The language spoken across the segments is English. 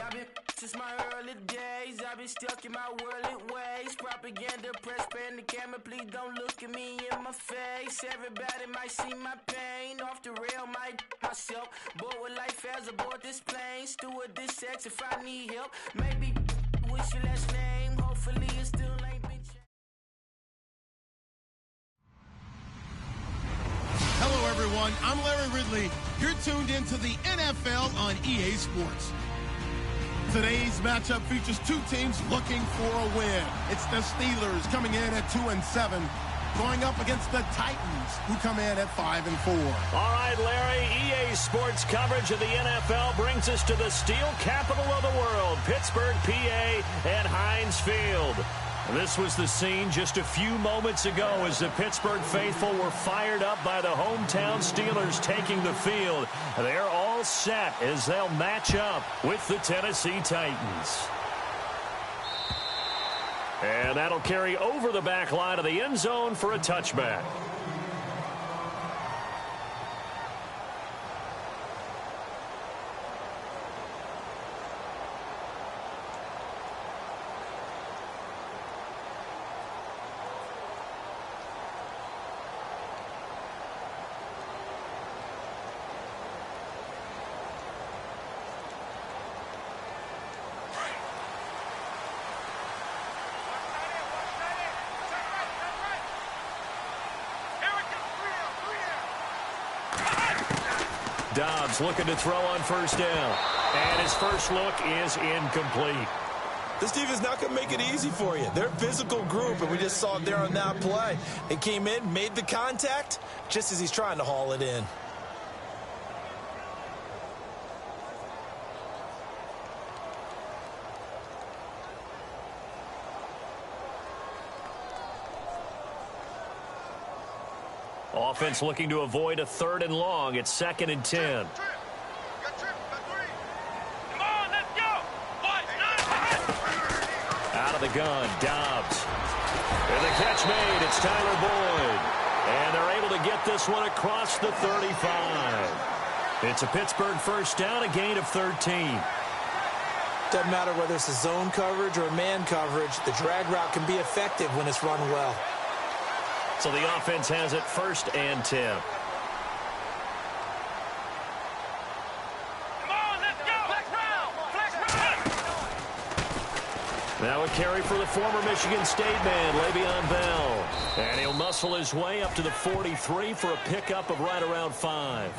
I've been since my early days. I've been stuck in my worldly ways. Propaganda, press, pan the camera. Please don't look at me in my face. Everybody might see my pain. Off the rail, might myself. Bored with life as aboard this plane. Steward this sex if I need help. Maybe what's your last name? Hopefully it still ain't been changed. Hello, everyone. I'm Larry Ridley. You're tuned into the NFL on EA Sports. Today's matchup features two teams looking for a win. It's the Steelers coming in at 2-7, going up against the Titans, who come in at 5-4. All right, Larry, EA Sports coverage of the NFL brings us to the steel capital of the world, Pittsburgh, PA, at Heinz Field. This was the scene just a few moments ago as the Pittsburgh faithful were fired up by the hometown Steelers taking the field. They're all set as they'll match up with the Tennessee Titans. And that'll carry over the back line of the end zone for a touchback. Dobbs looking to throw on first down. And his first look is incomplete. This defense not going to make it easy for you. They're a physical group, and we just saw it there on that play. They came in, made the contact, just as he's trying to haul it in. Offense looking to avoid a 3rd and long. It's 2nd and 10. Out of the gun, Dobbs. And the catch made. It's Tyler Boyd. And they're able to get this one across the 35. It's a Pittsburgh first down, a gain of 13. Doesn't matter whether it's a zone coverage or a man coverage. The drag route can be effective when it's run well. So the offense has it 1st and 10. Come on, let's go. Flex round. Flex round. Now a carry for the former Michigan State man, Le'Veon Bell. And he'll muscle his way up to the 43 for a pickup of right around 5.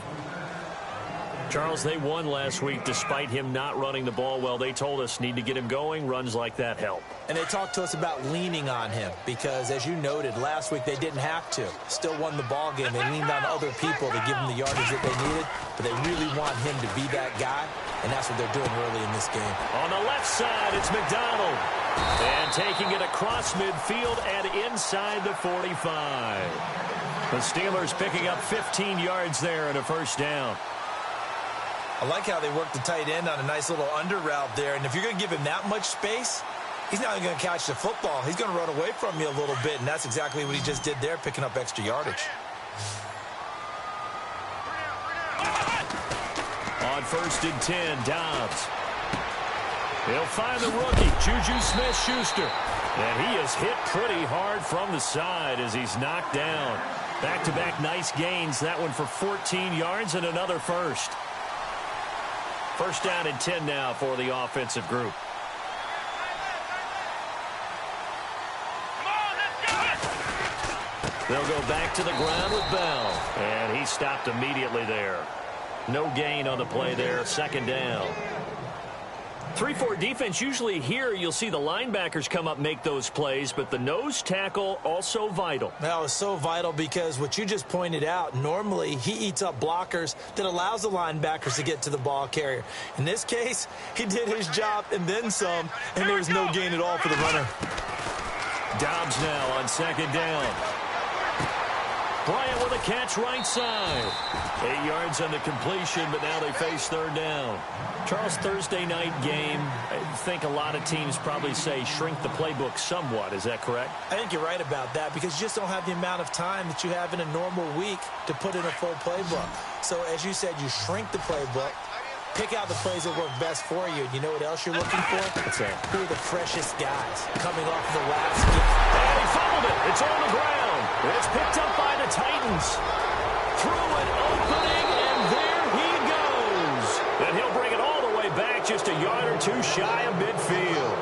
Charles, they won last week despite him not running the ball well. They told us need to get him going. Runs like that help. And they talked to us about leaning on him because, as you noted, last week they didn't have to. Still won the ball game. They leaned on other people to give him the yardage that they needed, but they really want him to be that guy, and that's what they're doing early in this game. On the left side, it's McDonald. And taking it across midfield and inside the 45. The Steelers picking up 15 yards there and a first down. I like how they work the tight end on a nice little under route there. And if you're going to give him that much space, he's not going to catch the football. He's going to run away from you a little bit, and that's exactly what he just did there, picking up extra yardage. On 1st and 10, Dobbs. He'll find the rookie, Juju Smith-Schuster. And he is hit pretty hard from the side as he's knocked down. Back-to-back nice gains. That one for 14 yards and another first. First down and 10 now for the offensive group. They'll go back to the ground with Bell. And he stopped immediately there. No gain on the play there. 2nd down. 3-4 defense, usually here you'll see the linebackers come up make those plays, but the nose tackle also vital. That was so vital because what you just pointed out, normally he eats up blockers that allows the linebackers to get to the ball carrier. In this case, he did his job and then some, and there was no gain at all for the runner. Dobbs now on 2nd down. Bryant with a catch right side. 8 yards on the completion, but now they face 3rd down. Charles, Thursday night game, I think a lot of teams probably say shrink the playbook somewhat. Is that correct? I think you're right about that because you just don't have the amount of time that you have in a normal week to put in a full playbook. So as you said, you shrink the playbook, Pick out the plays that work best for you. And you know what else you're looking for? What's that? Who are the freshest guys coming off the last game? And he fumbled it. It's on the ground. It's picked up by the Titans. Through an opening, and there he goes. And he'll bring it all the way back, just a yard or two shy of midfield.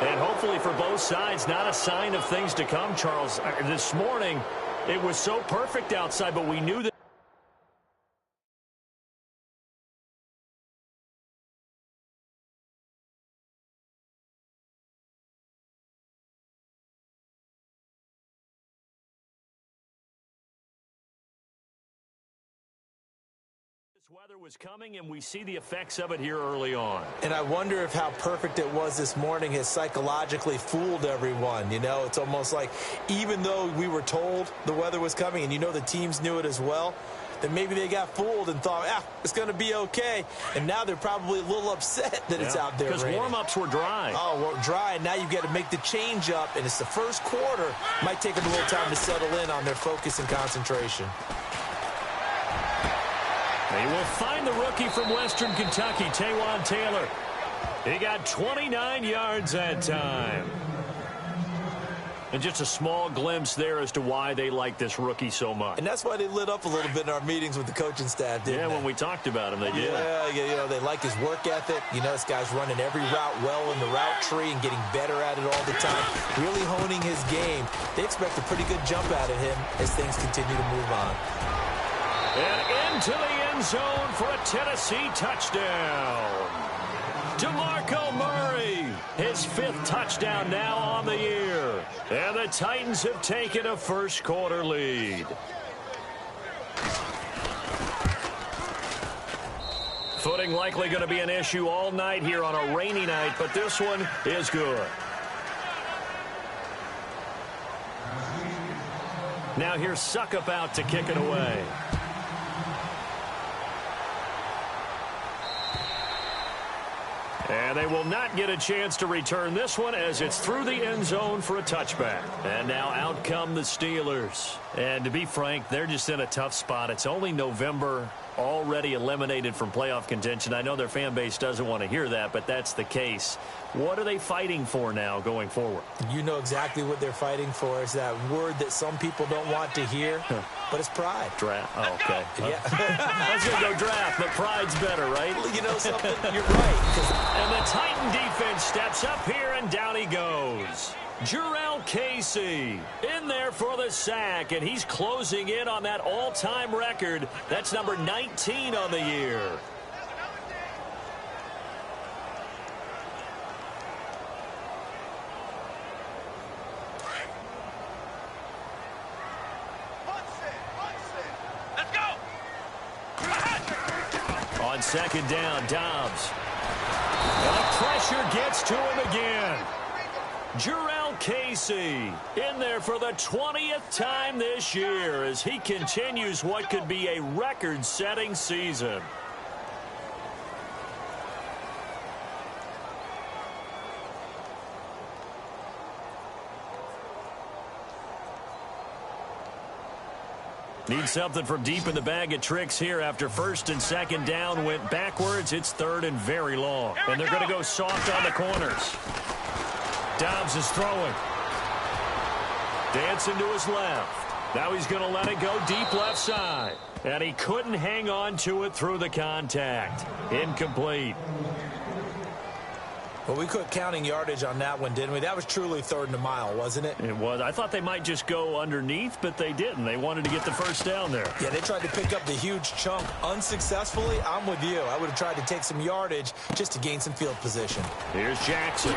And hopefully for both sides, not a sign of things to come, Charles. This morning, it was so perfect outside, but we knew that. Weather was coming, and we see the effects of it here early on. And I wonder if how perfect it was this morning has psychologically fooled everyone. You know, it's almost like even though we were told the weather was coming, and you know the teams knew it as well, then maybe they got fooled and thought, it's going to be okay. And now they're probably a little upset that it's out there because warm-ups were dry. Oh, well, dry, and now you've got to make the change up, and it's the first quarter. Might take them a little time to settle in on their focus and concentration. They will find the rookie from Western Kentucky, Taywan Taylor. He got 29 yards that time. And just a small glimpse there as to why they like this rookie so much. And that's why they lit up a little bit in our meetings with the coaching staff, didn't they? When we talked about him, they did. Yeah, you know, they like his work ethic. You know, this guy's running every route well in the route tree and getting better at it all the time, really honing his game. They expect a pretty good jump out of him as things continue to move on. And into the end zone for a Tennessee touchdown. DeMarco Murray, his 5th touchdown now on the year. And the Titans have taken a first quarter lead. Footing likely going to be an issue all night here on a rainy night, but this one is good. Now here's Suckup out to kick it away. And they will not get a chance to return this one as it's through the end zone for a touchback. And now out come the Steelers. And to be frank, they're just in a tough spot. It's only November, already eliminated from playoff contention. I know their fan base doesn't want to hear that, but that's the case. What are they fighting for now going forward? You know exactly what they're fighting for. Is that word that some people don't want to hear, but it's pride. Draft. Oh, okay. Yeah. I was going to go draft, but pride's better, right? You know something? You're right. And the Titan defense steps up here, and down he goes. Jarrell Casey in there for the sack, and he's closing in on that all-time record. That's number 19 on the year. On second down, Dobbs. And the pressure gets to him again. Jarrell Casey in there for the 20th time this year as he continues what could be a record-setting season. Need something from deep in the bag of tricks here after first and second down went backwards. It's third and very long. And they're going to go soft on the corners. Dobbs is throwing. Dancing to his left. Now he's going to let it go deep left side. And he couldn't hang on to it through the contact. Incomplete. Well, we quit counting yardage on that one, didn't we? That was truly third and a mile, wasn't it? It was. I thought they might just go underneath, but they didn't. They wanted to get the first down there. Yeah, they tried to pick up the huge chunk unsuccessfully. I'm with you. I would have tried to take some yardage just to gain some field position. Here's Jackson.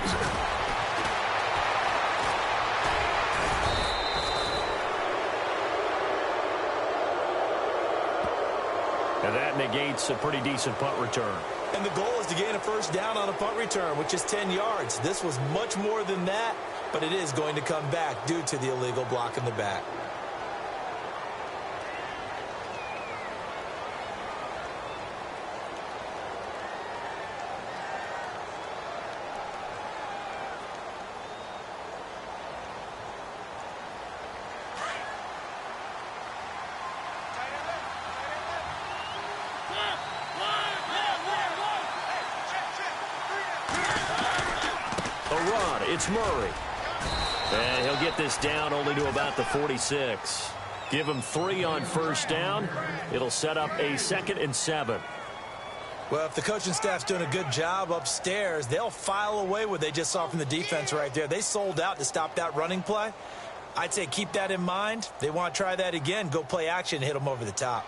And that negates a pretty decent punt return. And the goal is to gain a first down on a punt return, which is 10 yards. This was much more than that, but it is going to come back due to the illegal block in the back. run. It's Murray. And he'll get this down only to about the 46. Give him 3 on first down. It'll set up a 2nd and 7. Well, if the coaching staff's doing a good job upstairs, they'll file away what they just saw from the defense right there. They sold out to stop that running play. I'd say keep that in mind. They want to try that again. Go play action, hit them over the top.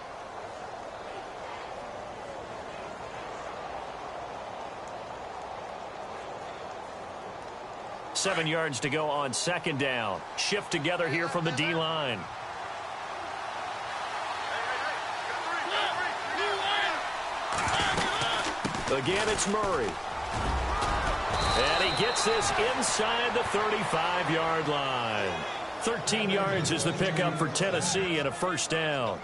Seven yards to go on 2nd down. Shift together here from the D-line. Again, it's Murray. And he gets this inside the 35-yard line. 13 yards is the pickup for Tennessee and a first down.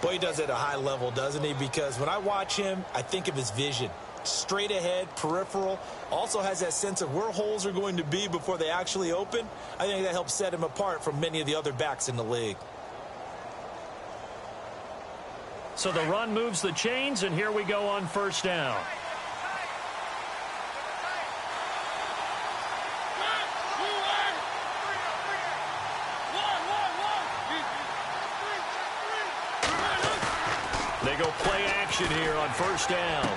Boy, he does it at a high level, doesn't he? Because when I watch him, I think of his vision. Straight ahead, peripheral. Also has that sense of where holes are going to be before they actually open. I think that helps set him apart from many of the other backs in the league. So the run moves the chains, and here we go on first down. They go play action here on first down.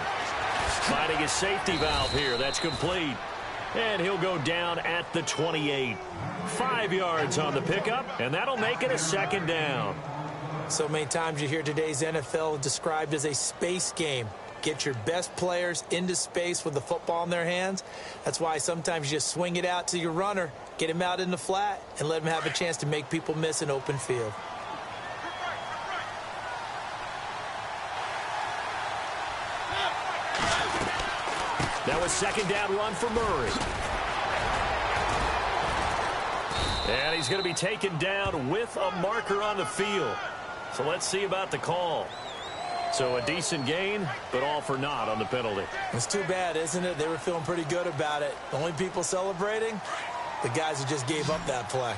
Finding his safety valve here. That's complete. And he'll go down at the 28. 5 yards on the pickup, and that'll make it a 2nd down. So many times you hear today's NFL described as a space game. Get your best players into space with the football in their hands. That's why sometimes you just swing it out to your runner, get him out in the flat, and let him have a chance to make people miss an open field. That was 2nd down run for Murray. And he's going to be taken down with a marker on the field. So let's see about the call. So a decent gain, but all for naught on the penalty. It's too bad, isn't it? They were feeling pretty good about it. The only people celebrating, the guys who just gave up that play.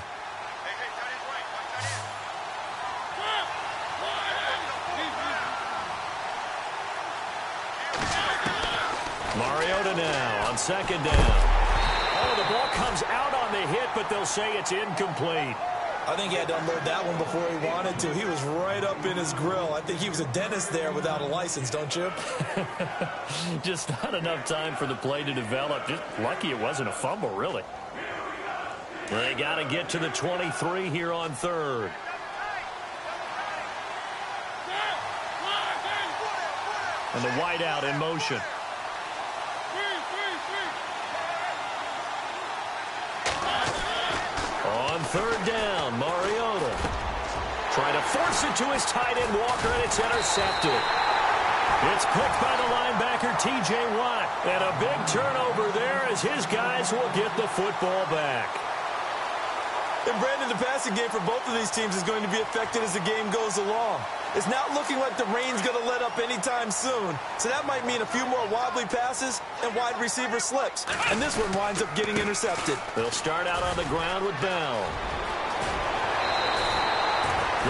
Mariota now on 2nd down. Oh, the ball comes out on the hit, but they'll say it's incomplete. I think he had to unload that one before he wanted to. He was right up in his grill. I think he was a dentist there without a license, don't you? Just not enough time for the play to develop. Just lucky it wasn't a fumble, really. They got to get to the 23 here on 3rd. And the wideout in motion. On 3rd down, Mariota. Trying to force it to his tight end, Walker, and it's intercepted. It's picked by the linebacker, T.J. Watt. And a big turnover there as his guys will get the football back. And Brandon, the passing game for both of these teams is going to be affected as the game goes along. It's not looking like the rain's going to let up anytime soon. So that might mean a few more wobbly passes and wide receiver slips. And this one winds up getting intercepted. They'll start out on the ground with Bell.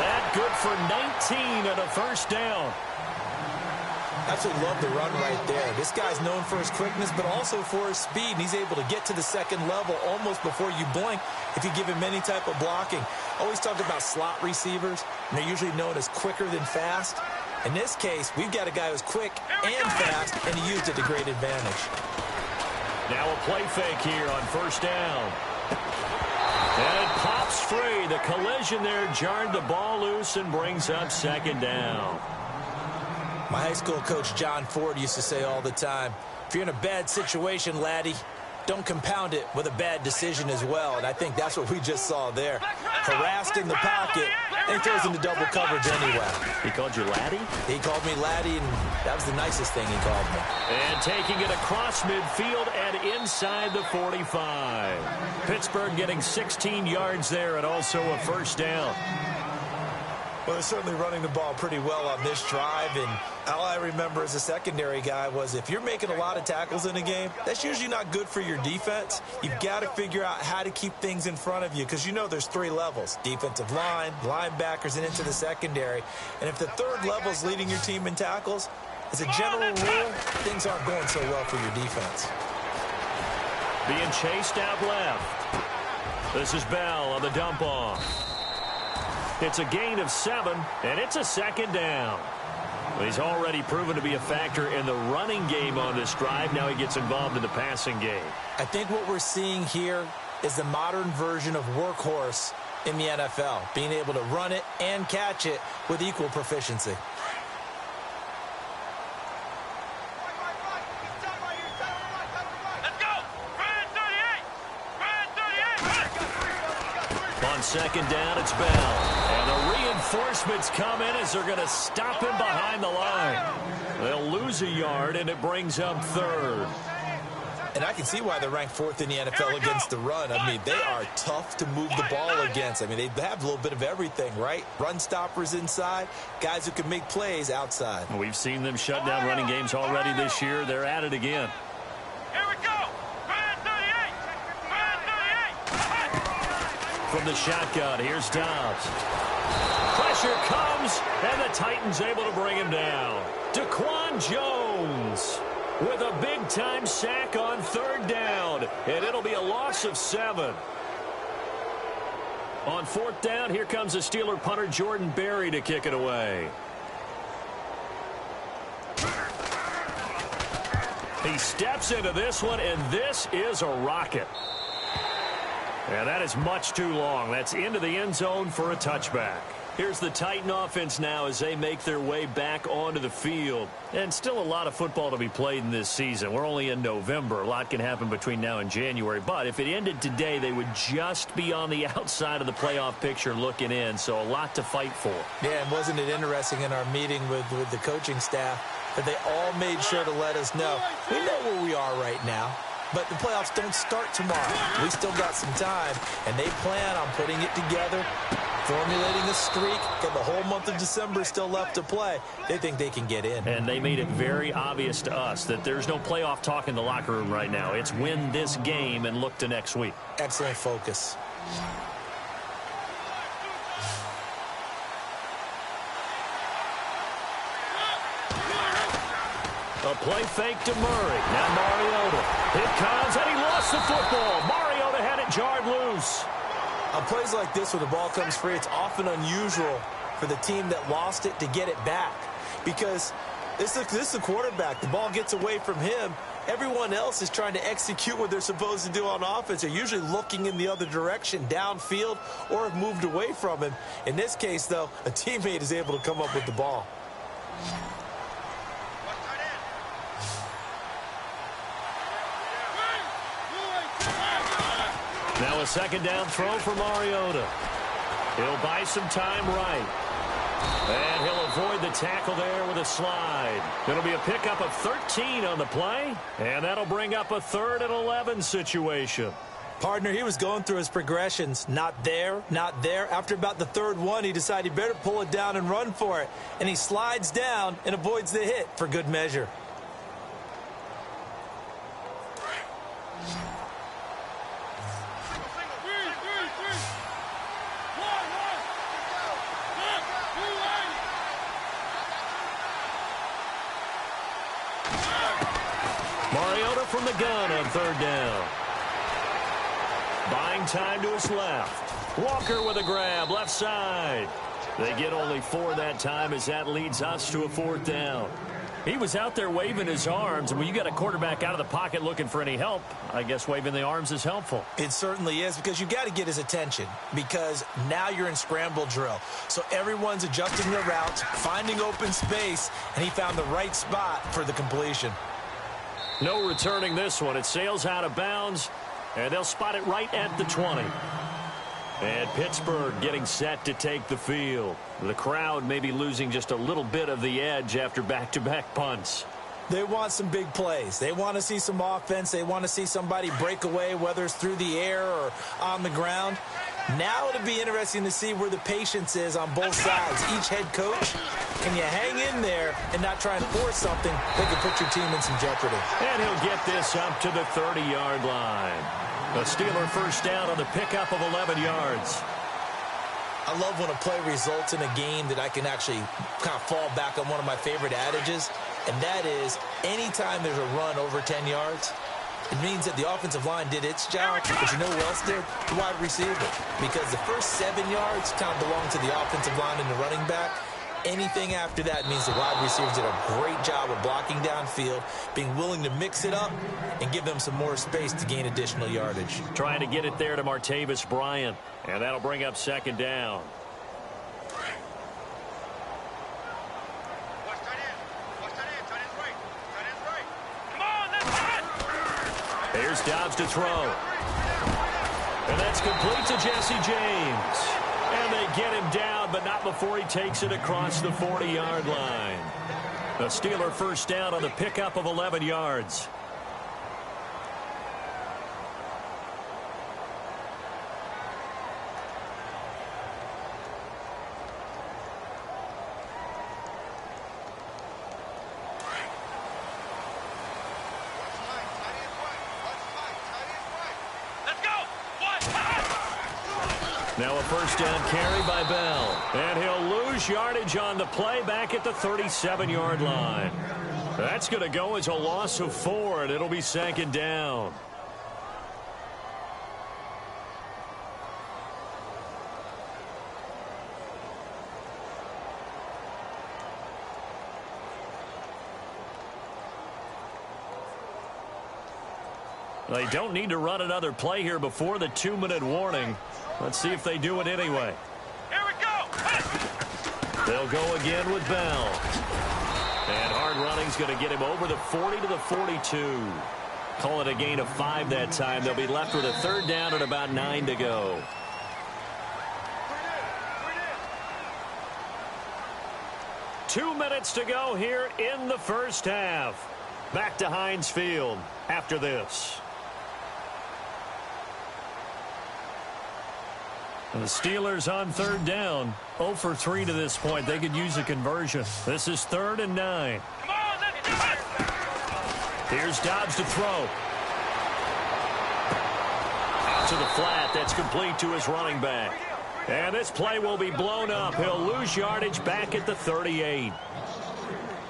That good for 19 and a first down. Absolutely love the run right there. This guy's known for his quickness, but also for his speed. And he's able to get to the 2nd level almost before you blink if you give him any type of blocking. Always talk about slot receivers, and they're usually known as quicker than fast. In this case, we've got a guy who's quick and fast, and he used it to great advantage. Now a play fake here on first down. And it pops free. The collision there jarred the ball loose and brings up 2nd down. My high school coach, John Ford, used to say all the time, if you're in a bad situation, laddie, don't compound it with a bad decision as well. And I think that's what we just saw there. Harassed in the pocket, and he throws into double coverage anyway. He called you laddie? He called me laddie, and that was the nicest thing he called me. And taking it across midfield and inside the 45. Pittsburgh getting 16 yards there and also a first down. Well, they're certainly running the ball pretty well on this drive, and all I remember as a secondary guy was if you're making a lot of tackles in a game, that's usually not good for your defense. You've got to figure out how to keep things in front of you because you know there's 3 levels, defensive line, linebackers, and into the secondary. And if the 3rd level is leading your team in tackles, as a general rule, things aren't going so well for your defense. being chased out left. This is Bell on the dump off. It's a gain of 7, and it's a second down. He's already proven to be a factor in the running game on this drive. Now he gets involved in the passing game. I think what we're seeing here is the modern version of workhorse in the NFL, being able to run it and catch it with equal proficiency. Let's go! Ryan 38! Ryan 38! On second down, it's Bell. And the reinforcements come in as they're going to stop him behind the line. They'll lose a yard, and it brings up third. And I can see why they're ranked 4th in the NFL against the run. I mean, they are tough to move the ball against. I mean, they have a little bit of everything, right? Run stoppers inside, guys who can make plays outside. We've seen them shut down running games already this year. They're at it again. Here we go! Ryan 38! Ryan 38! From the shotgun, here's Dobbs. Pressure comes, and the Titans able to bring him down. Daquan Jones with a big-time sack on third down, and it'll be a loss of 7. On fourth down, here comes the Steeler punter Jordan Berry to kick it away. He steps into this one, and this is a rocket. And that is much too long. That's into the end zone for a touchback. Here's the Titan offense now as they make their way back onto the field. And still a lot of football to be played in this season. We're only in November. A lot can happen between now and January. But if it ended today, they would just be on the outside of the playoff picture looking in. So a lot to fight for. Yeah, and wasn't it interesting in our meeting with the coaching staff that they all made sure to let us know, we know where we are right now, but the playoffs don't start tomorrow. We still got some time, and they plan on putting it together, formulating a streak, and the whole month of December still left to play. They think they can get in. And they made it very obvious to us that there's no playoff talk in the locker room right now. It's win this game and look to next week. Excellent focus. A play fake to Murray. Now Mariota. It comes, and he lost the football. Mariota had it jarred loose. On plays like this, when the ball comes free, it's often unusual for the team that lost it to get it back. Because this is the quarterback. The ball gets away from him. Everyone else is trying to execute what they're supposed to do on offense. They're usually looking in the other direction, downfield, or have moved away from him. In this case, though, a teammate is able to come up with the ball. Now a second down throw for Mariota. He'll buy some time right. And he'll avoid the tackle there with a slide. It'll be a pickup of 13 on the play. And that'll bring up a 3rd and 11 situation. Partner, he was going through his progressions. Not there, not there. After about the 3rd one, he decided he better pull it down and run for it. And he slides down and avoids the hit for good measure. Mariota from the gun on 3rd down. Buying time to his left. Walker with a grab, left side. They get only 4 that time as that leads us to a 4th down. He was out there waving his arms, and when you got a quarterback out of the pocket looking for any help, I guess waving the arms is helpful. It certainly is, because you got to get his attention, because now you're in scramble drill. So everyone's adjusting their routes, finding open space, and he found the right spot for the completion. No returning this one. It sails out of bounds, and they'll spot it right at the 20. And Pittsburgh getting set to take the field. The crowd may be losing just a little bit of the edge after back-to-back punts. They want some big plays. They want to see some offense. They want to see somebody break away, whether it's through the air or on the ground. Now it'll be interesting to see where the patience is on both sides. Each head coach, can you hang in there and not try and force something that could put your team in some jeopardy? And he'll get this up to the 30-yard line. The Steeler first down on the pickup of 11 yards. I love when a play results in a game that I can actually kind of fall back on one of my favorite adages, and that is anytime there's a run over 10 yards, It means that the offensive line did its job, but you know who else did? The wide receiver. Because the first 7 yards kind of belong to the offensive line and the running back. Anything after that means the wide receivers did a great job of blocking downfield, being willing to mix it up, and give them some more space to gain additional yardage. Trying to get it there to Martavis Bryant, and that'll bring up second down. Here's Dobbs to throw. And that's complete to Jesse James. And they get him down, but not before he takes it across the 40-yard line. A Steeler first down on the pickup of 11 yards. Now a first down carry by Bell. And he'll lose yardage on the play back at the 37-yard line. That's going to go as a loss of 4, and it'll be second down. They don't need to run another play here before the 2-minute warning. Let's see if they do it anyway. Here we go. They'll go again with Bell. And hard running's going to get him over the 40 to the 42. Call it a gain of 5 that time. They'll be left with a third down and about 9 to go. Two minutes to go here in the first half. Back to Heinz Field after this. And the Steelers on third down. 0 for 3 to this point. They could use a conversion. This is 3rd and 9. Come on, let's do it. Here's Dobbs to throw. Out to the flat. That's complete to his running back. And this play will be blown up. He'll lose yardage back at the 38.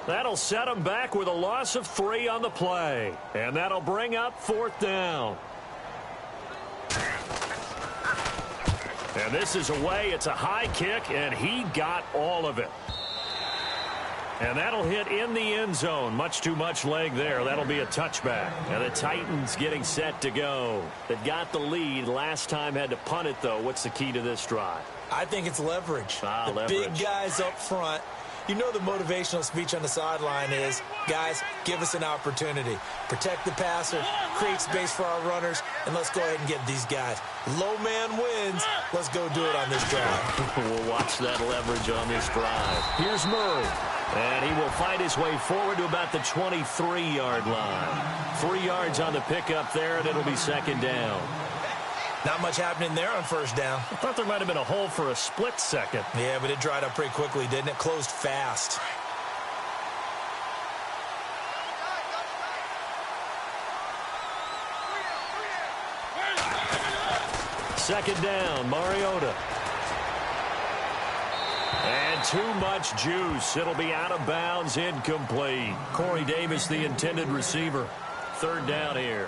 That'll set him back with a loss of 3 on the play. And that'll bring up 4th down. And this is away. It's a high kick, and he got all of it. And that'll hit in the end zone. Much too much leg there. That'll be a touchback. And the Titans getting set to go. They got the lead. Last time had to punt it, though. What's the key to this drive? I think it's leverage. Leverage. Big guys up front. You know the motivational speech on the sideline is, guys, give us an opportunity. Protect the passer, create space for our runners, and let's go ahead and get these guys. Low man wins. Let's go do it on this drive. We'll watch that leverage on this drive. Here's Murray. And he will fight his way forward to about the 23-yard line. 3 yards on the pickup there, and it'll be second down. Not much happening there on first down. I thought there might have been a hole for a split second. Yeah, but it dried up pretty quickly, didn't it? Closed fast. Second down, Mariota. And too much juice. It'll be out of bounds, incomplete. Corey Davis, the intended receiver. Third down here.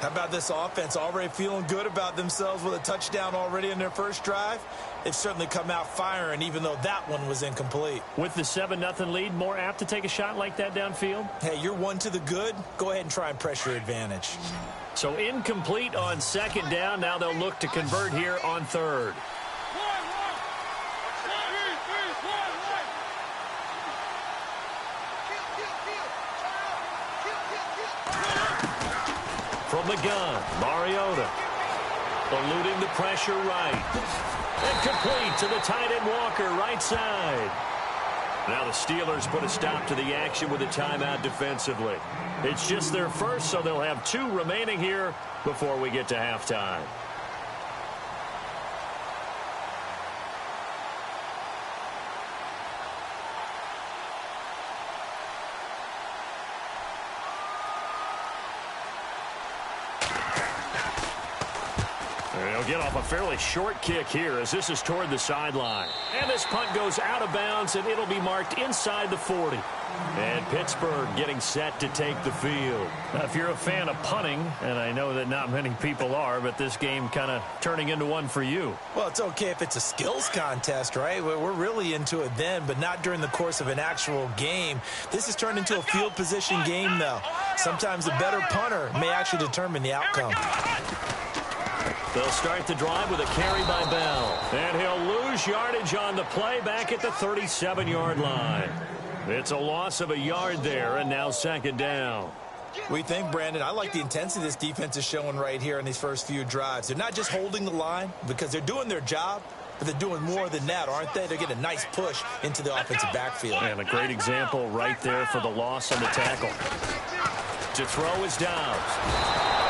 How about this offense? Already feeling good about themselves with a touchdown already in their first drive. They've certainly come out firing, even though that one was incomplete. With the 7-0 lead, more apt to take a shot like that downfield? Hey, you're 1 to the good. Go ahead and try and press your advantage. So incomplete on second down. Now they'll look to convert here on third. From the gun, Mariota. Eluding the pressure right. And complete to the tight end Walker, right side. Now the Steelers put a stop to the action with a timeout defensively. It's just their first, so they'll have 2 remaining here before we get to halftime. They'll get off a fairly short kick here as this is toward the sideline. And this punt goes out of bounds, and it'll be marked inside the 40. And Pittsburgh getting set to take the field. Now, if you're a fan of punting, and I know that not many people are, but this game kind of turning into one for you. Well, it's okay if it's a skills contest, right? We're really into it then, but not during the course of an actual game. This has turned into a field position game, though. Sometimes the better punter may actually determine the outcome. They'll start the drive with a carry by Bell. And he'll lose yardage on the play back at the 37-yard line. It's a loss of a yard there, and now second down. We think, Brandon, I like the intensity this defense is showing right here in these first few drives. They're not just holding the line because they're doing their job, but they're doing more than that, aren't they? They're getting a nice push into the offensive backfield. And a great example right there for the loss on the tackle. To throw is Dobbs.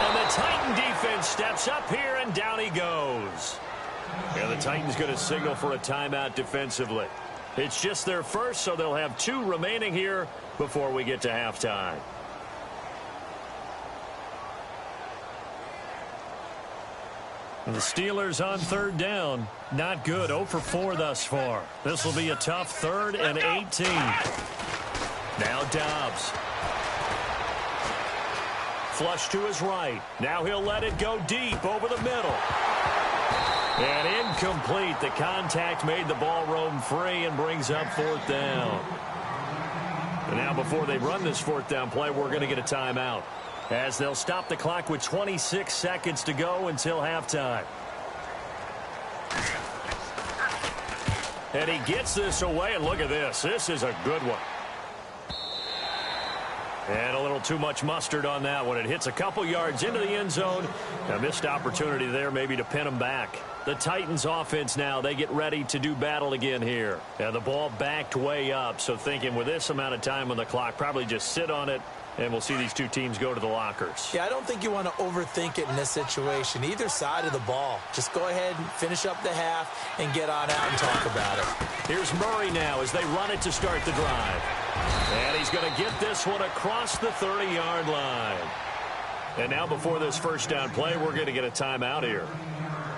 And the Titan defense steps up here, and down he goes. And the Titans going to signal for a timeout defensively. It's just their first, so they'll have 2 remaining here before we get to halftime. The Steelers on third down. Not good. 0 for 4 thus far. This will be a tough 3rd and 18. Now Dobbs. Flush to his right. Now he'll let it go deep over the middle. And incomplete. The contact made the ball roam free and brings up 4th down. And now before they run this 4th down play, we're going to get a timeout, as they'll stop the clock with 26 seconds to go until halftime. And he gets this away, and look at this. This is a good one. And a little too much mustard on that one. It hits a couple yards into the end zone. A missed opportunity there maybe to pin him back. The Titans offense now, they get ready to do battle again here. And the ball backed way up, so thinking with this amount of time on the clock, probably just sit on it, and we'll see these 2 teams go to the lockers. Yeah, I don't think you want to overthink it in this situation. Either side of the ball. Just go ahead and finish up the half and get on out and talk about it. Here's Murray now as they run it to start the drive. And he's going to get this one across the 30-yard line. And now before this first down play, we're going to get a timeout here,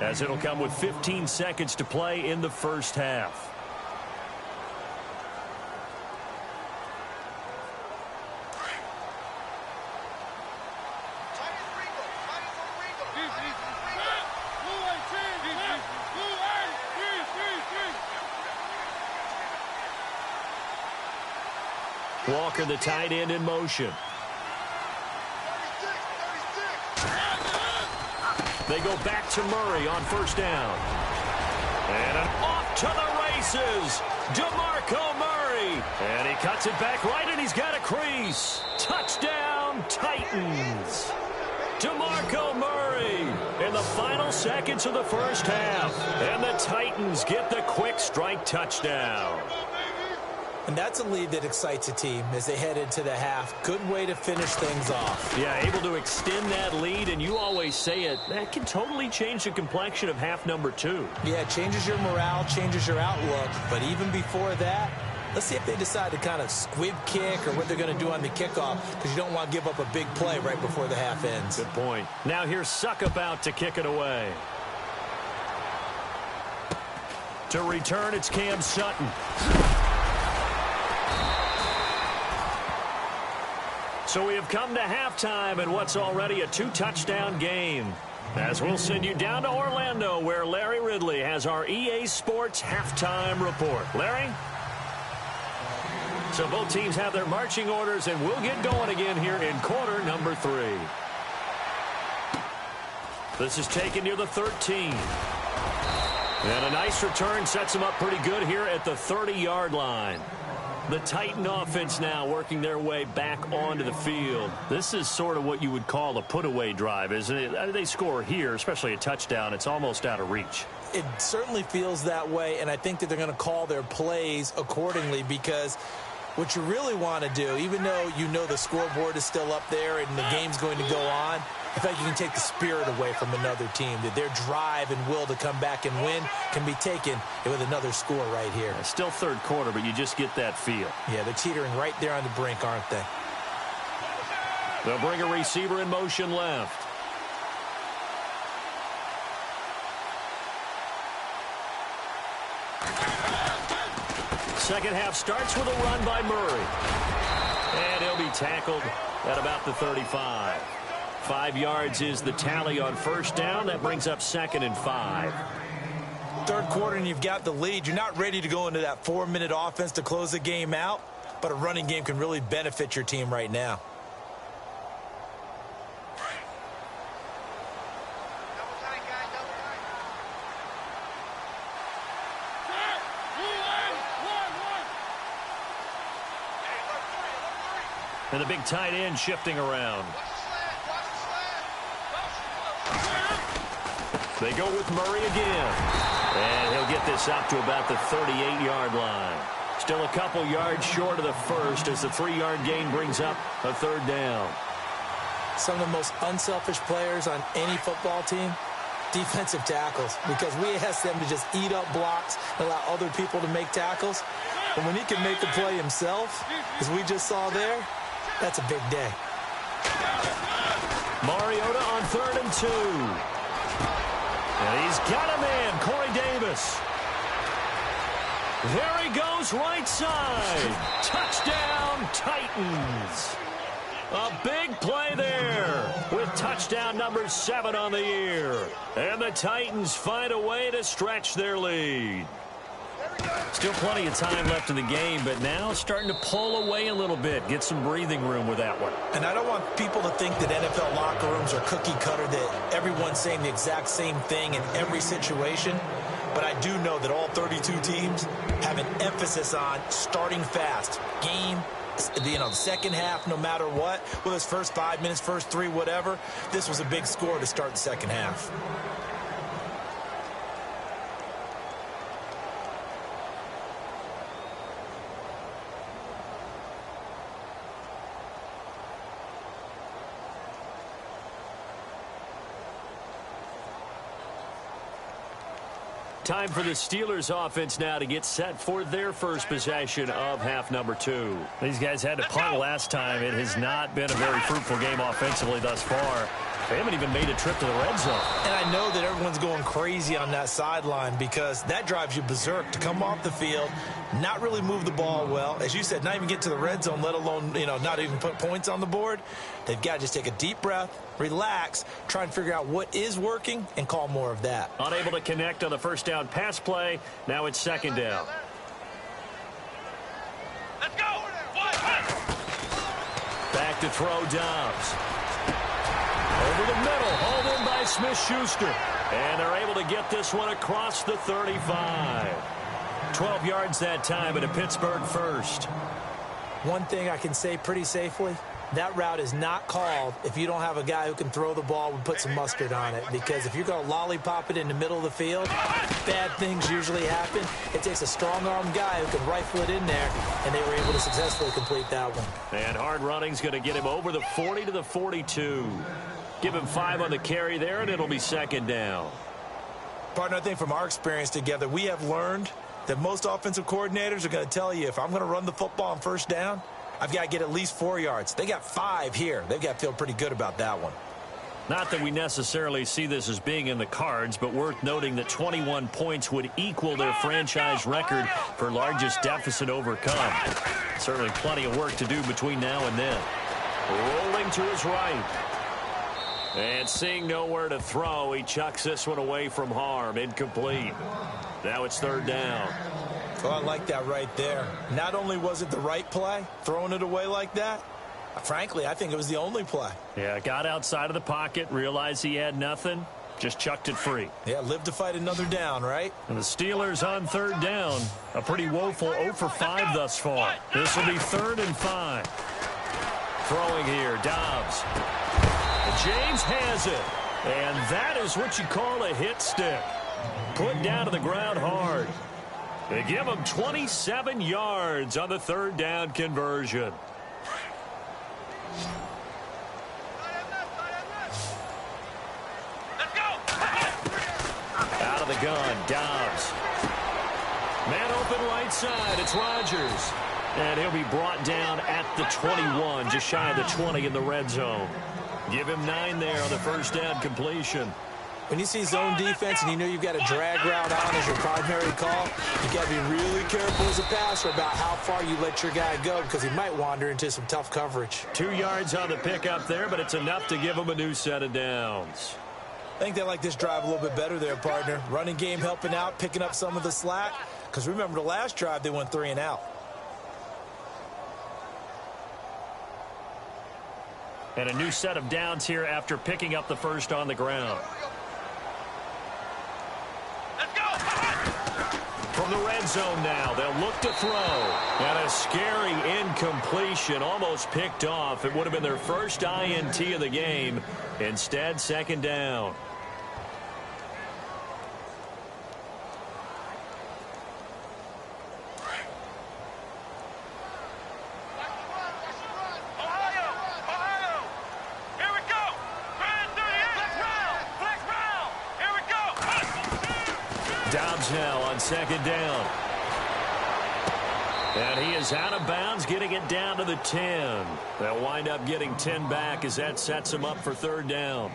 as it'll come with 15 seconds to play in the first half. Walker, the tight end, in motion. They go back to Murray on first down. And off to the races, DeMarco Murray. And he cuts it back right, and he's got a crease. Touchdown, Titans. DeMarco Murray in the final seconds of the first half. And the Titans get the quick strike touchdown. And that's a lead that excites a team as they head into the half. Good way to finish things off. Yeah, able to extend that lead, and you always say it, that can totally change the complexion of half number 2. Yeah, it changes your morale, changes your outlook. But even before that, let's see if they decide to kind of squib kick or what they're going to do on the kickoff, because you don't want to give up a big play right before the half ends. Good point. Now here's Suckup out to kick it away. To return, it's Cam Sutton. So we have come to halftime in what's already a 2-touchdown game, as we'll send you down to Orlando, where Larry Ridley has our EA Sports halftime report. Larry? So both teams have their marching orders, and we'll get going again here in quarter number 3. This is taken near the 13. And a nice return sets them up pretty good here at the 30-yard line. The Titan offense now working their way back onto the field. This is sort of what you would call a put-away drive, isn't it? They score here, especially a touchdown. It's almost out of reach. It certainly feels that way, and I think that they're going to call their plays accordingly, because what you really want to do, even though you know the scoreboard is still up there and the game's going to go on, I feel like you can take the spirit away from another team, that their drive and will to come back and win can be taken with another score right here. Still third quarter, but you just get that feel. Yeah, they're teetering right there on the brink, aren't they? They'll bring a receiver in motion left. Second half starts with a run by Murray. be tackled at about the 35. 5 yards is the tally on first down. That brings up 2nd and 5. Third quarter and you've got the lead. You're not ready to go into that 4-minute offense to close the game out, but a running game can really benefit your team right now. And the big tight end shifting around. They go with Murray again. And he'll get this up to about the 38-yard line. Still a couple yards short of the first as the 3-yard gain brings up a 3rd down. Some of the most unselfish players on any football team, defensive tackles, because we ask them to just eat up blocks and allow other people to make tackles. But when he can make the play himself, as we just saw there, that's a big day. Mariota on 3rd and 2. And he's got a man, Corey Davis. There he goes, right side. Touchdown, Titans. A big play there with touchdown number 7 on the year. And the Titans find a way to stretch their lead. Still plenty of time left in the game, but now starting to pull away a little bit. Get some breathing room with that one. And I don't want people to think that NFL locker rooms are cookie cutter, that everyone's saying the exact same thing in every situation. But I do know that all 32 teams have an emphasis on starting fast. Game, the second half, no matter what, whether it's first 5 minutes, first 3, whatever. This was a big score to start the second half. Time for the Steelers offense now to get set for their first possession of half number 2. These guys had to punt last time. It has not been a very fruitful game offensively thus far. They haven't even made a trip to the red zone. And I know that everyone's going crazy on that sideline because that drives you berserk to come off the field, not really move the ball well. As you said, not even get to the red zone, let alone, not even put points on the board. They've got to just take a deep breath, relax, try and figure out what is working, and call more of that. Unable to connect on the first down pass play. Now it's 2nd down. Let's go. Back to throw Dobbs. Over the middle, hauled in by Smith-Schuster. And they're able to get this one across the 35. 12 yards that time, and a Pittsburgh first. One thing I can say pretty safely, that route is not called if you don't have a guy who can throw the ball and put some mustard on it. Because if you're going to lollipop it in the middle of the field, bad things usually happen. It takes a strong-armed guy who can rifle it in there, and they were able to successfully complete that one. And hard running's going to get him over the 40 to the 42. Give him 5 on the carry there, and it'll be 2nd down. Partner, I think from our experience together, we have learned that most offensive coordinators are going to tell you, if I'm going to run the football on first down, I've got to get at least 4 yards. They got 5 here. They've got to feel pretty good about that one. Not that we necessarily see this as being in the cards, but worth noting that 21 points would equal their franchise record for largest deficit overcome. Certainly plenty of work to do between now and then. Rolling to his right. And seeing nowhere to throw, he chucks this one away from harm. Incomplete. Now it's 3rd down. Oh, I like that right there. Not only was it the right play, throwing it away like that, frankly, I think it was the only play. Yeah, got outside of the pocket, realized he had nothing, just chucked it free. Yeah, live to fight another down, right? And the Steelers on 3rd down. A pretty woeful 0 for 5 thus far. This will be 3rd and 5. Throwing here, Dobbs. James has it. And that is what you call a hit stick. Put down to the ground hard. They give him 27 yards on the 3rd down conversion. Let's go. Out of the gun, Dobbs. Man open right side, it's Rodgers. And he'll be brought down at the 21, just shy of the 20 in the red zone. Give him 9 there on the first down completion. When you see zone defense and you know you've got a drag route on as your primary call, you got to be really careful as a passer about how far you let your guy go because he might wander into some tough coverage. 2 yards on the pickup there, but it's enough to give him a new set of downs. I think they like this drive a little bit better there, partner. Running game helping out, picking up some of the slack. Because remember, the last drive, they went 3 and out. And a new set of downs here after picking up the first on the ground. Let's go! From the red zone now, they'll look to throw. And a scary incompletion, almost picked off. It would have been their first INT of the game. Instead, second down. Dobbs now on second down. And he is out of bounds, getting it down to the 10. They'll wind up getting 10 back as that sets them up for third down.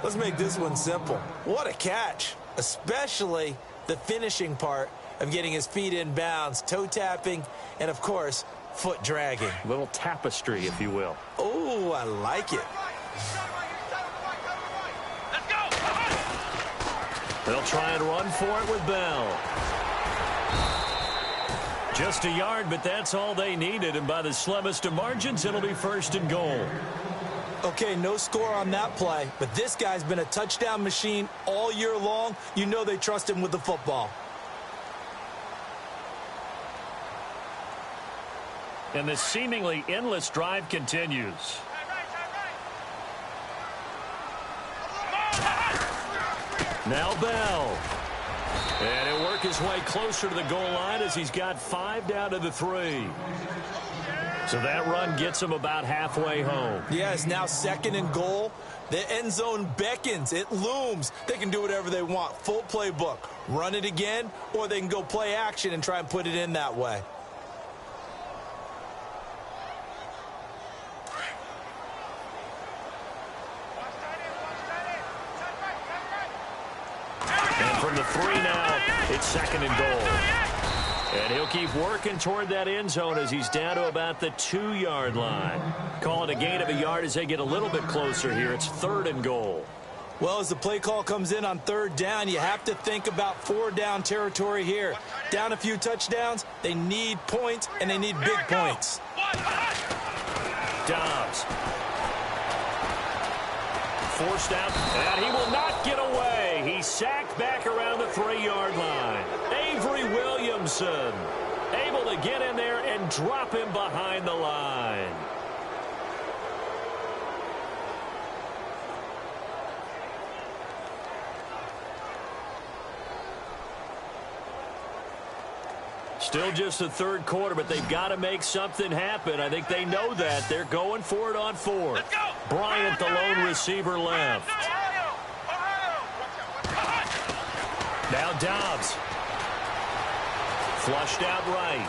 Let's make this one simple. What a catch, especially the finishing part of getting his feet in bounds, toe tapping, and, of course, foot dragging. A little tapestry, if you will. Oh, I like it. They'll try and run for it with Bell. Just a yard, but that's all they needed, and by the slimmest of margins, it'll be first and goal. Okay, no score on that play, but this guy's been a touchdown machine all year long. You know they trust him with the football. And the seemingly endless drive continues. Now Bell. And he'll work his way closer to the goal line as he's got 5 down to the 3. So that run gets him about halfway home. Yeah, it's now second and goal. The end zone beckons. It looms. They can do whatever they want. Full playbook. Run it again, or they can go play action and try and put it in that way. From the 3 now, it's second and goal. And he'll keep working toward that end zone as he's down to about the 2-yard line. Call it a gain of a yard as they get a little bit closer here. It's third and goal. Well, as the play call comes in on third down, you have to think about 4-down territory here. Down a few touchdowns, they need points, and they need big points. Dobbs. Forced out, and he will not get away. He's sacked back around the 3-yard line. Avery Williamson able to get in there and drop him behind the line. Still just the third quarter, but they've got to make something happen. I think they know that. They're going for it on fourth. Bryant, the lone receiver, left. Now Dobbs. Flushed out right.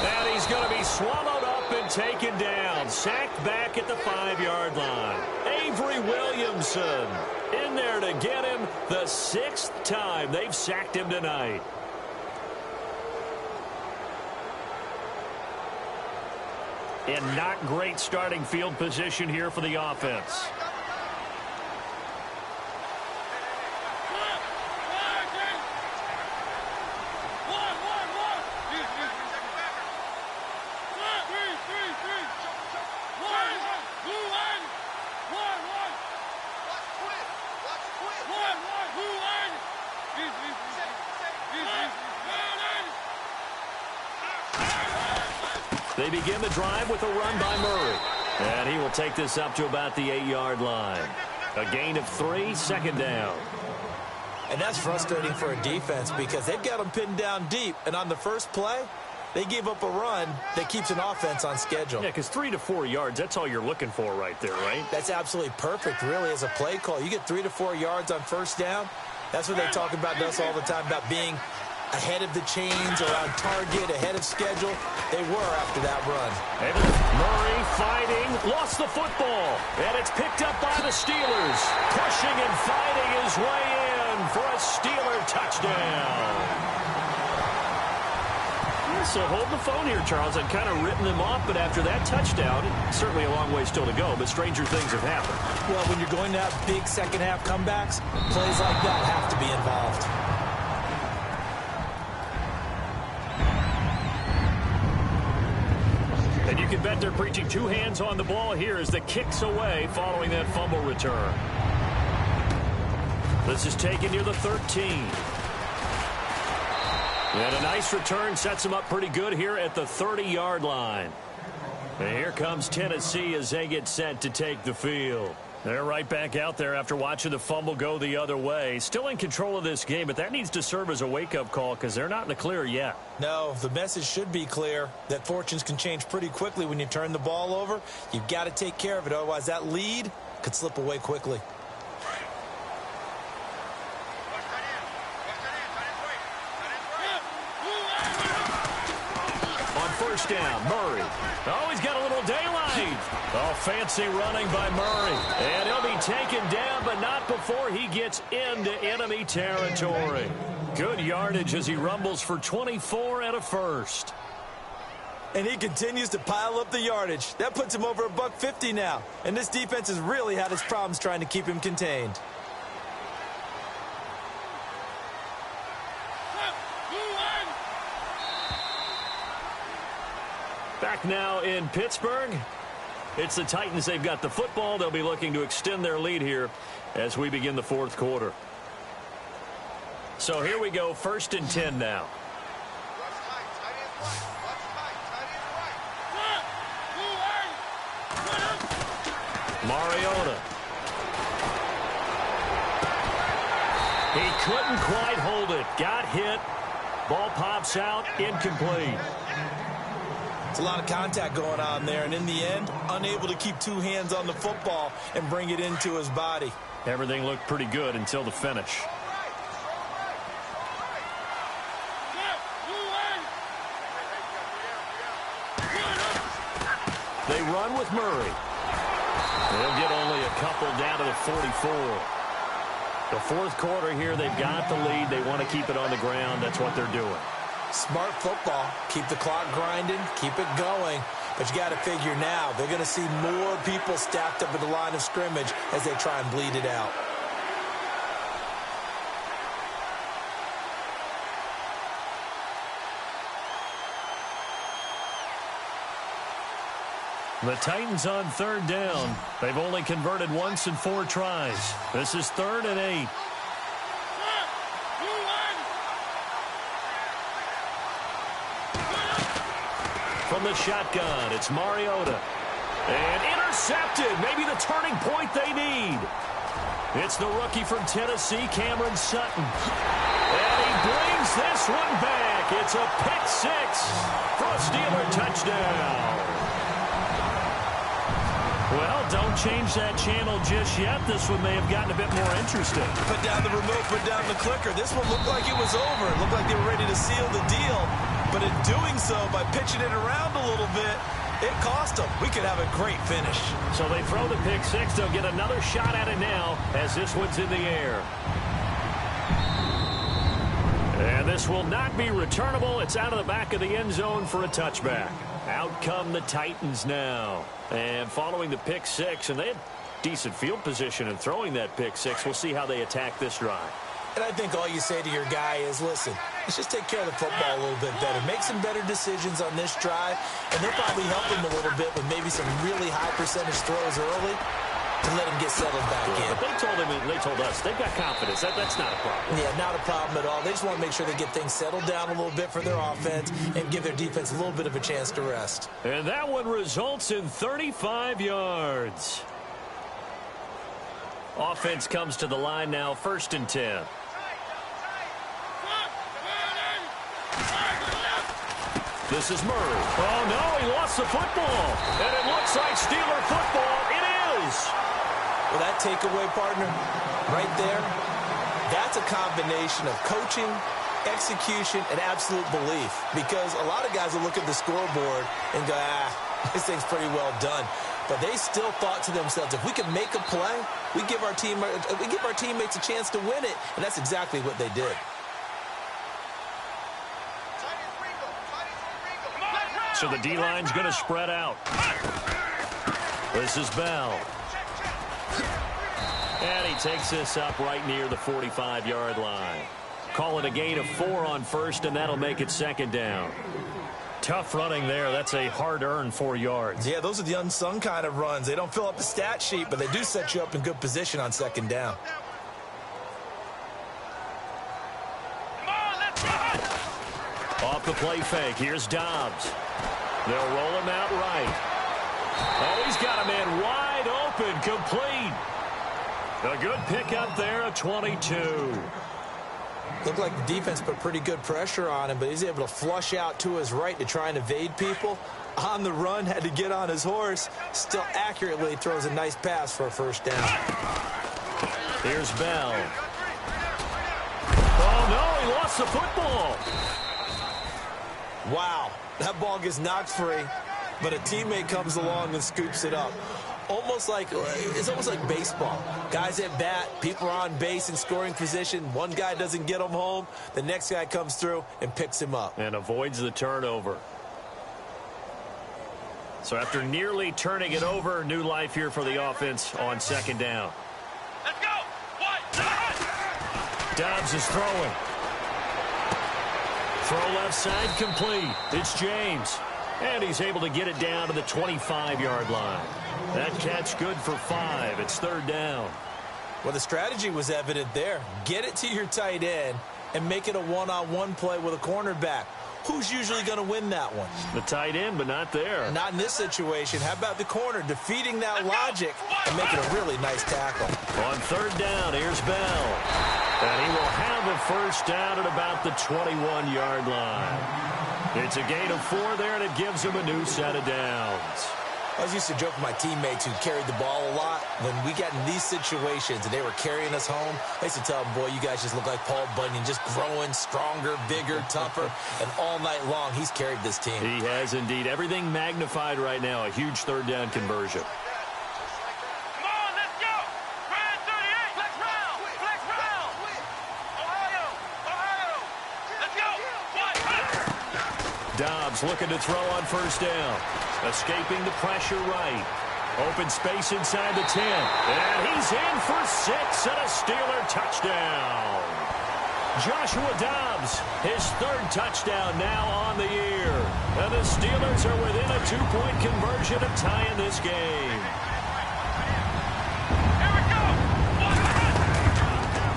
And he's going to be swallowed up and taken down. Sacked back at the 5-yard line. Avery Williamson in there to get him the 6th time they've sacked him tonight. And not great starting field position here for the offense. They begin the drive with a run by Murray. And he will take this up to about the 8-yard line. A gain of 3, second down. And that's frustrating for a defense because they've got them pinned down deep. And on the first play, they gave up a run that keeps an offense on schedule. Yeah, because 3 to 4 yards, that's all you're looking for right there, right? That's absolutely perfect, really, as a play call. You get 3 to 4 yards on first down. That's what they talk about to us all the time, about being ahead of the chains, around target, ahead of schedule. They were after that run. Murray fighting, lost the football, and it's picked up by the Steelers. Pushing and fighting his way in for a Steeler touchdown. So hold the phone here, Charles. I've kind of written them off, but after that touchdown, certainly a long way still to go, but stranger things have happened. Well, when you're going to have big second-half comebacks, plays like that have to be involved. And you can bet they're preaching two hands on the ball here as the kick's away following that fumble return. This is taken near the 13. And a nice return sets them up pretty good here at the 30-yard line. And here comes Tennessee as they get set to take the field. They're right back out there after watching the fumble go the other way. Still in control of this game, but that needs to serve as a wake-up call because they're not in the clear yet. No, the message should be clear that fortunes can change pretty quickly when you turn the ball over. You've got to take care of it, otherwise that lead could slip away quickly. First down, Murray. Oh, he's got a little daylight. Oh, fancy running by Murray. And he'll be taken down, but not before he gets into enemy territory. Good yardage as he rumbles for 24 and a first. And he continues to pile up the yardage. That puts him over $150 now. And this defense has really had its problems trying to keep him contained. Back now in Pittsburgh. It's the Titans. They've got the football. They'll be looking to extend their lead here as we begin the fourth quarter. So here we go, 1st and 10 now. Mariota. He couldn't quite hold it. Got hit. Ball pops out. Incomplete. It's a lot of contact going on there, and in the end, unable to keep two hands on the football and bring it into his body. Everything looked pretty good until the finish. They run with Murray. They'll get only a couple down to the 44. The fourth quarter here, they've got the lead. They want to keep it on the ground. That's what they're doing. Smart football. Keep the clock grinding. Keep it going. But you got to figure now, they're going to see more people stacked up at the line of scrimmage as they try and bleed it out. The Titans on 3rd down. They've only converted once in 4 tries. This is 3rd and 8. From the shotgun, it's Mariota. And intercepted. Maybe the turning point they need. It's the rookie from Tennessee, Cameron Sutton. And he brings this one back. It's a pick 6 for a Steeler touchdown. Well, don't change that channel just yet. This one may have gotten a bit more interesting. Put down the remote, put down the clicker. This one looked like it was over. It looked like they were ready to seal the deal. But in doing so, by pitching it around a little bit, it cost them. We could have a great finish. So they throw the pick 6. They'll get another shot at it now as this one's in the air. And this will not be returnable. It's out of the back of the end zone for a touchback. Out come the Titans now. And following the pick 6, and they had decent field position in throwing that pick 6. We'll see how they attack this drive. And I think all you say to your guy is, listen, let's just take care of the football a little bit better. Make some better decisions on this drive, and they'll probably help him a little bit with maybe some really high percentage throws early to let him get settled back in. But they told us they've got confidence. That's not a problem. Yeah, not a problem at all. They just want to make sure they get things settled down a little bit for their offense and give their defense a little bit of a chance to rest. And that one results in 35 yards. Offense comes to the line now, 1st and 10. This is Murray. Oh, no, he lost the football. And it looks like Steeler football. It is. Well, that takeaway, partner, right there, that's a combination of coaching execution, and absolute belief. Because a lot of guys will look at the scoreboard and go, this thing's pretty well done. But they still thought to themselves, if we can make a play, we give our teammates a chance to win it. And that's exactly what they did. So the D-line's going to spread out. This is Bell. And he takes this up right near the 45-yard line. Call it a gain of 4 on first, and that'll make it second down. Tough running there. That's a hard-earned 4 yards. Yeah, those are the unsung kind of runs. They don't fill up the stat sheet, but they do set you up in good position on second down. Off the play fake. Here's Dobbs. They'll roll him out right. Oh, he's got a man wide open, complete. A good pickup there at 22. Looked like the defense put pretty good pressure on him, but he's able to flush out to his right to try and evade people. On the run, had to get on his horse. Still accurately throws a nice pass for a first down. Here's Bell. Oh, no, he lost the football. Wow, that ball gets knocked free, but a teammate comes along and scoops it up. It's almost like baseball. Guys at bat, people are on base in scoring position. One guy doesn't get him home. The next guy comes through and picks him up. And avoids the turnover. So after nearly turning it over, new life here for the offense on second down. Let's go. Dobbs is throwing. Throw left side complete. It's James. And he's able to get it down to the 25-yard line. That catch good for 5. It's third down. Well, the strategy was evident there. Get it to your tight end and make it a one-on-one play with a cornerback. Who's usually going to win that one? The tight end, but not there. Not in this situation. How about the corner defeating that logic and making a really nice tackle? On third down, here's Bell. And he will have a first down at about the 21-yard line. It's a gain of 4 there, and it gives him a new set of downs. I was used to joke with my teammates who carried the ball a lot. When we got in these situations and they were carrying us home, I used to tell them, boy, you guys just look like Paul Bunyan, just growing stronger, bigger, tougher. And all night long, he's carried this team. He has indeed. Everything magnified right now. A huge third down conversion. Come on, let's go. Brand 38. Flex round. Flex round. Ohio. Let's go. Dobbs looking to throw on first down. Escaping the pressure right. Open space inside the 10. And he's in for 6 and a Steeler touchdown. Joshua Dobbs, his third touchdown now on the year. And the Steelers are within a 2-point conversion of tying this game. Here we go.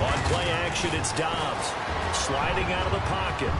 On play action, it's Dobbs. Sliding out of the pocket.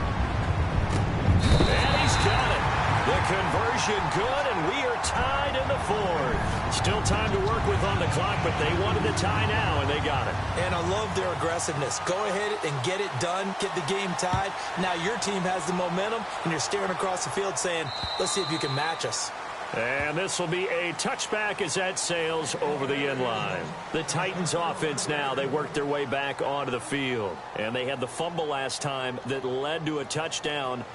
And he's got it. The conversion good, and we are tied in the 4th. Still time to work with on the clock, but they wanted the tie now, and they got it. And I love their aggressiveness. Go ahead and get it done, get the game tied. Now your team has the momentum, and you're staring across the field saying, let's see if you can match us. And this will be a touchback as that sails over the end line. The Titans offense now, they worked their way back onto the field. And they had the fumble last time that led to a touchdown.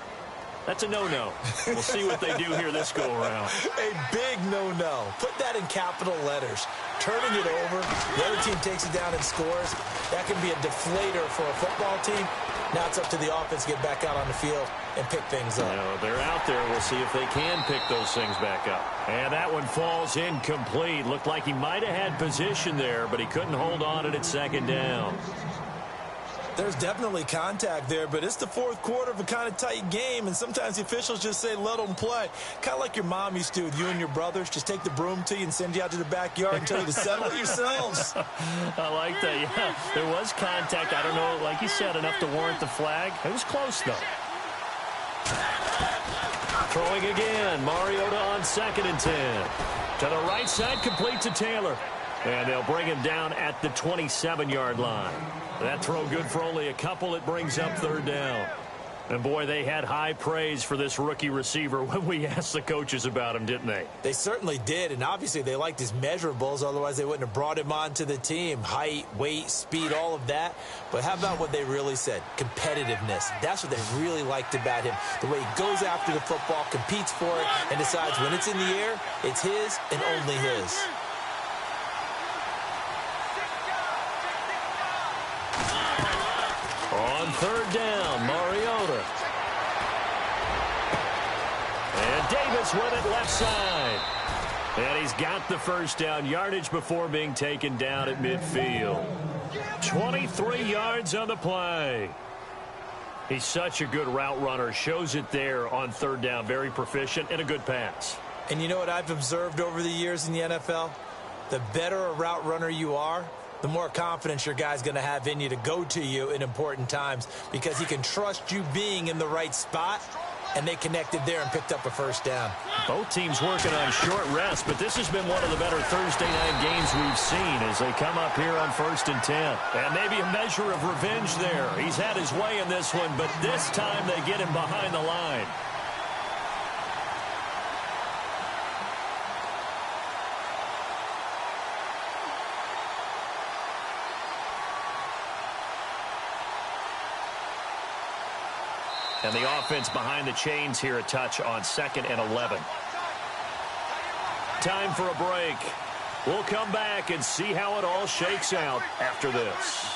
That's a no-no. We'll see what they do here this go-around. A big no-no. Put that in capital letters. Turning it over, the other team takes it down and scores. That can be a deflator for a football team. Now it's up to the offense to get back out on the field and pick things up. They're out there. We'll see if they can pick those things back up. And that one falls incomplete. Looked like he might have had position there, but he couldn't hold on it at second down. There's definitely contact there, but it's the 4th quarter of a kind of tight game, and sometimes the officials just say, let them play. Kind of like your mom used to with you and your brothers. Just take the broom to you and send you out to the backyard and tell you to settle it yourselves. I like that, yeah. There was contact. I don't know, like you said, enough to warrant the flag. It was close, though. Throwing again. Mariota on 2nd and 10. To the right side, complete to Taylor. And they'll bring him down at the 27-yard line. That throw good for only a couple. It brings up third down. And, boy, they had high praise for this rookie receiver when we asked the coaches about him, didn't they? They certainly did, and obviously they liked his measurables. Otherwise, they wouldn't have brought him onto the team. Height, weight, speed, all of that. But how about what they really said? Competitiveness. That's what they really liked about him. The way he goes after the football, competes for it, and decides when it's in the air, it's his and only his. On third down, Mariota. And Davis with it left side. And he's got the first down yardage before being taken down at midfield. 23 yards on the play. He's such a good route runner. Shows it there on third down. Very proficient and a good pass. And you know what I've observed over the years in the NFL? The better a route runner you are, the more confidence your guy's going to have in you to go to you in important times because he can trust you being in the right spot, and they connected there and picked up a first down. Both teams working on short rest, but this has been one of the better Thursday night games we've seen as they come up here on 1st and 10. And maybe a measure of revenge there. He's had his way in this one, but this time they get him behind the line. And the offense behind the chains here, a touch on 2nd and 11. Time for a break. We'll come back and see how it all shakes out after this.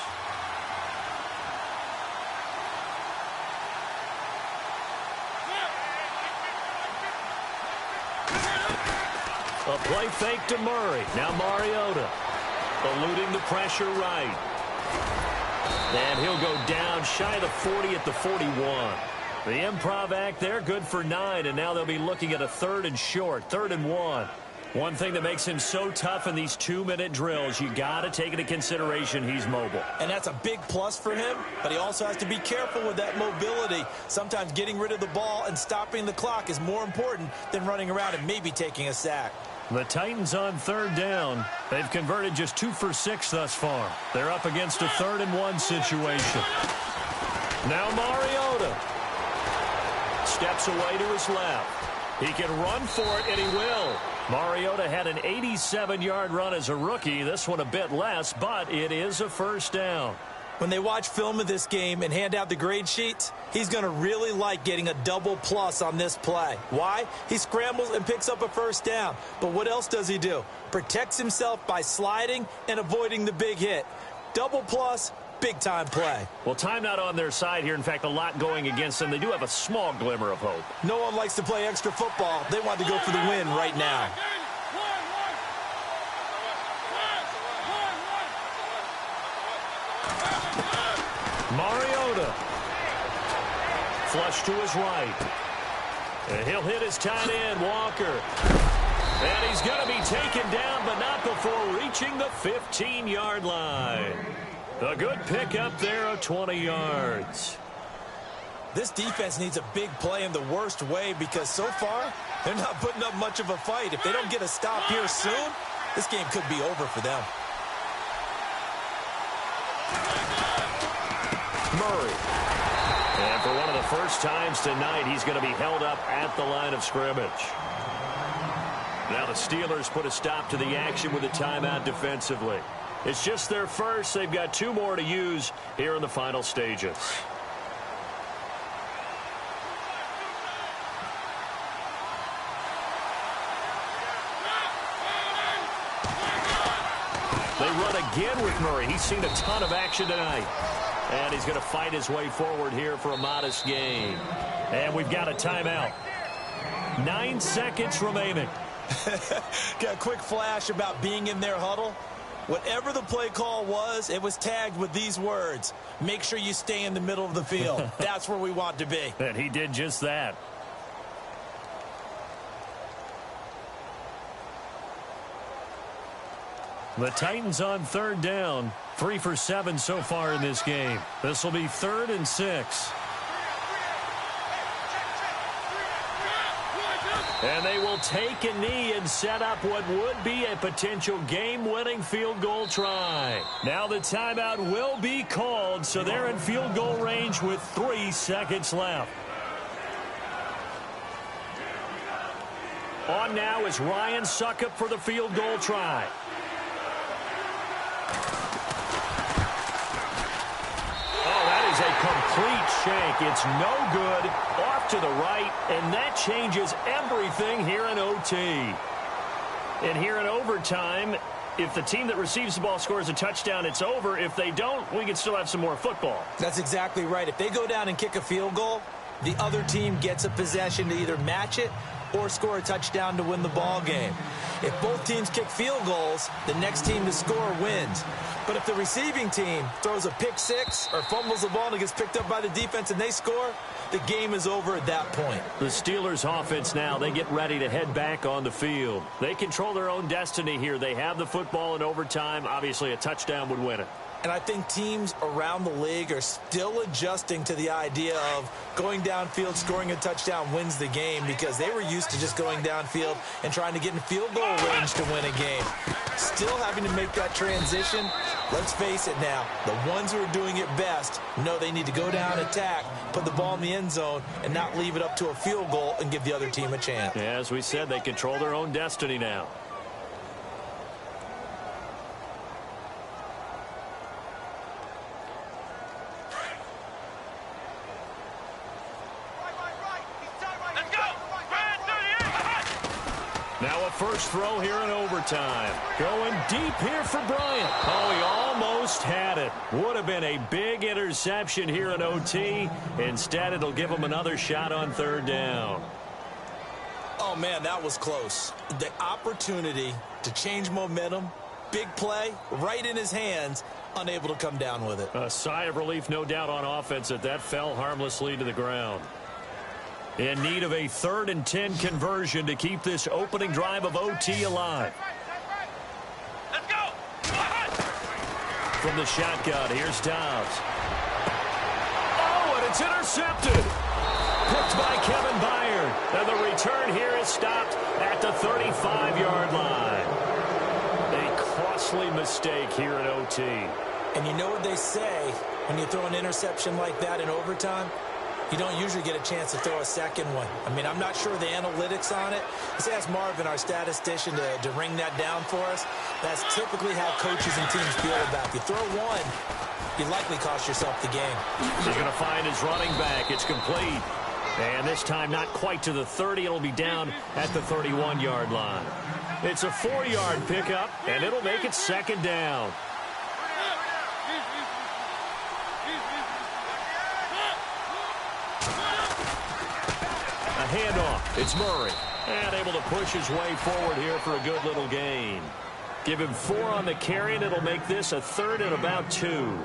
A play fake to Murray. Now Mariota eluding the pressure right. And he'll go down shy of the 40 at the 41. The improv act there, good for 9, and now they'll be looking at a 3rd and short, 3rd and 1. One thing that makes him so tough in these 2-minute drills, you got to take into consideration he's mobile. And that's a big plus for him, but he also has to be careful with that mobility. Sometimes getting rid of the ball and stopping the clock is more important than running around and maybe taking a sack. The Titans on 3rd down. They've converted just 2 for 6 thus far. They're up against a 3rd and 1 situation. Now Mariota steps away to his left. He can run for it, and he will. Mariota had an 87-yard run as a rookie. This one a bit less, but it is a first down. When they watch film of this game and hand out the grade sheets, he's going to really like getting a double plus on this play. Why? He scrambles and picks up a first down. But what else does he do? Protects himself by sliding and avoiding the big hit. Double plus, big-time play. Well, time not on their side here. In fact, a lot going against them. They do have a small glimmer of hope. No one likes to play extra football. They want to go for the win right now. Mariota. Flush to his right. And he'll hit his tight end, Walker. And he's going to be taken down, but not before reaching the 15-yard line. A good pickup there of 20 yards. This defense needs a big play in the worst way because so far, they're not putting up much of a fight. If they don't get a stop here soon, this game could be over for them. Murray. And for one of the first times tonight, he's going to be held up at the line of scrimmage. Now the Steelers put a stop to the action with a timeout defensively. It's just their first. They've got 2 more to use here in the final stages. They run again with Murray. He's seen a ton of action tonight. And he's going to fight his way forward here for a modest gain. And we've got a timeout. 9 seconds remaining. Got a quick flash about being in their huddle. Whatever the play call was, it was tagged with these words. Make sure you stay in the middle of the field. That's where we want to be. And he did just that. The Titans on 3rd down. 3 for 7 so far in this game. This will be 3rd and 6. And they will take a knee and set up what would be a potential game-winning field goal try. Now the timeout will be called, so they're in field goal range with 3 seconds left. On now is Ryan Suckup for the field goal try. Oh, that is a complete shank. It's no good. Off to the right, and that changes everything here in OT. And here in overtime, if the team that receives the ball scores a touchdown, it's over. If they don't, we can still have some more football. That's exactly right. If they go down and kick a field goal, the other team gets a possession to either match it or score a touchdown to win the ball game. If both teams kick field goals, the next team to score wins. But if the receiving team throws a pick six or fumbles the ball and it gets picked up by the defense and they score, the game is over at that point. The Steelers offense now, they get ready to head back on the field. They control their own destiny here. They have the football in overtime. Obviously, a touchdown would win it. And I think teams around the league are still adjusting to the idea of going downfield, scoring a touchdown wins the game, because they were used to just going downfield and trying to get in field goal range to win a game. Still having to make that transition. Let's face it now, the ones who are doing it best know they need to go down, attack, put the ball in the end zone, and not leave it up to a field goal and give the other team a chance. Yeah, as we said, they control their own destiny now. Now a first throw here in overtime. Going deep here for Bryant. Oh, he almost had it. Would have been a big interception here in OT. Instead, it'll give him another shot on third down. Oh, man, that was close. The opportunity to change momentum, big play, right in his hands, unable to come down with it. A sigh of relief, no doubt, on offense that fell harmlessly to the ground. In need of a 3rd and 10 conversion to keep this opening drive of OT alive. Let's go. From the shotgun, here's Dobbs. Oh, and it's intercepted. Picked by Kevin Byard. And the return here is stopped at the 35-yard line. A costly mistake here in OT. And you know what they say when you throw an interception like that in overtime? You don't usually get a chance to throw a second one. I mean, I'm not sure the analytics on it. Let's ask Marvin, our statistician, to ring that down for us. That's typically how coaches and teams feel about it. If you throw one, you likely cost yourself the game. He's going to find his running back. It's complete. And this time not quite to the 30. It'll be down at the 31-yard line. It's a 4-yard pickup, and it'll make it 2nd down. A handoff. It's Murray. And able to push his way forward here for a good little gain. Give him 4 on the carry, and it'll make this a 3rd and about 2.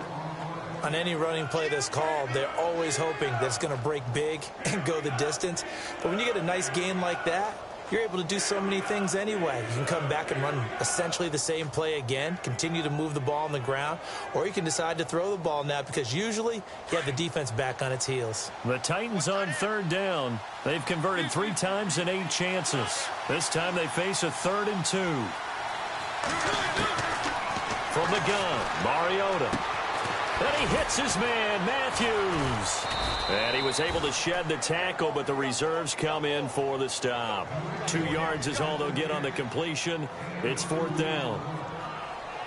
On any running play that's called, they're always hoping that it's going to break big and go the distance. But when you get a nice gain like that, you're able to do so many things anyway. You can come back and run essentially the same play again, continue to move the ball on the ground, or you can decide to throw the ball now, because usually you have the defense back on its heels. The Titans on 3rd down. They've converted 3 times in 8 chances. This time they face a 3rd and 2. From the gun, Mariota. And he hits his man, Matthews. And he was able to shed the tackle, but the reserves come in for the stop. 2 yards is all they'll get on the completion. It's 4th down.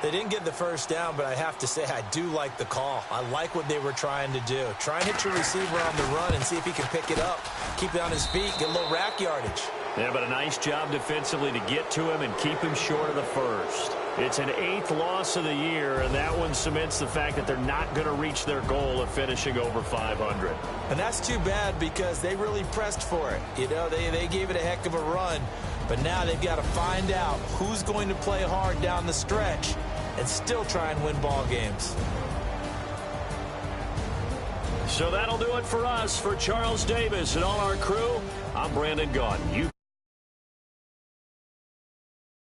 They didn't get the first down, but I have to say I do like the call. I like what they were trying to do. Try and hit your receiver on the run and see if he can pick it up, keep it on his feet, get a little rack yardage. Yeah, but a nice job defensively to get to him and keep him short of the first. It's an 8th loss of the year, and that one cements the fact that they're not going to reach their goal of finishing over 500. And that's too bad, because they really pressed for it. You know, they gave it a heck of a run, but now they've got to find out who's going to play hard down the stretch and still try and win ball games. So that'll do it for us. For Charles Davis and all our crew, I'm Brandon Gaudin.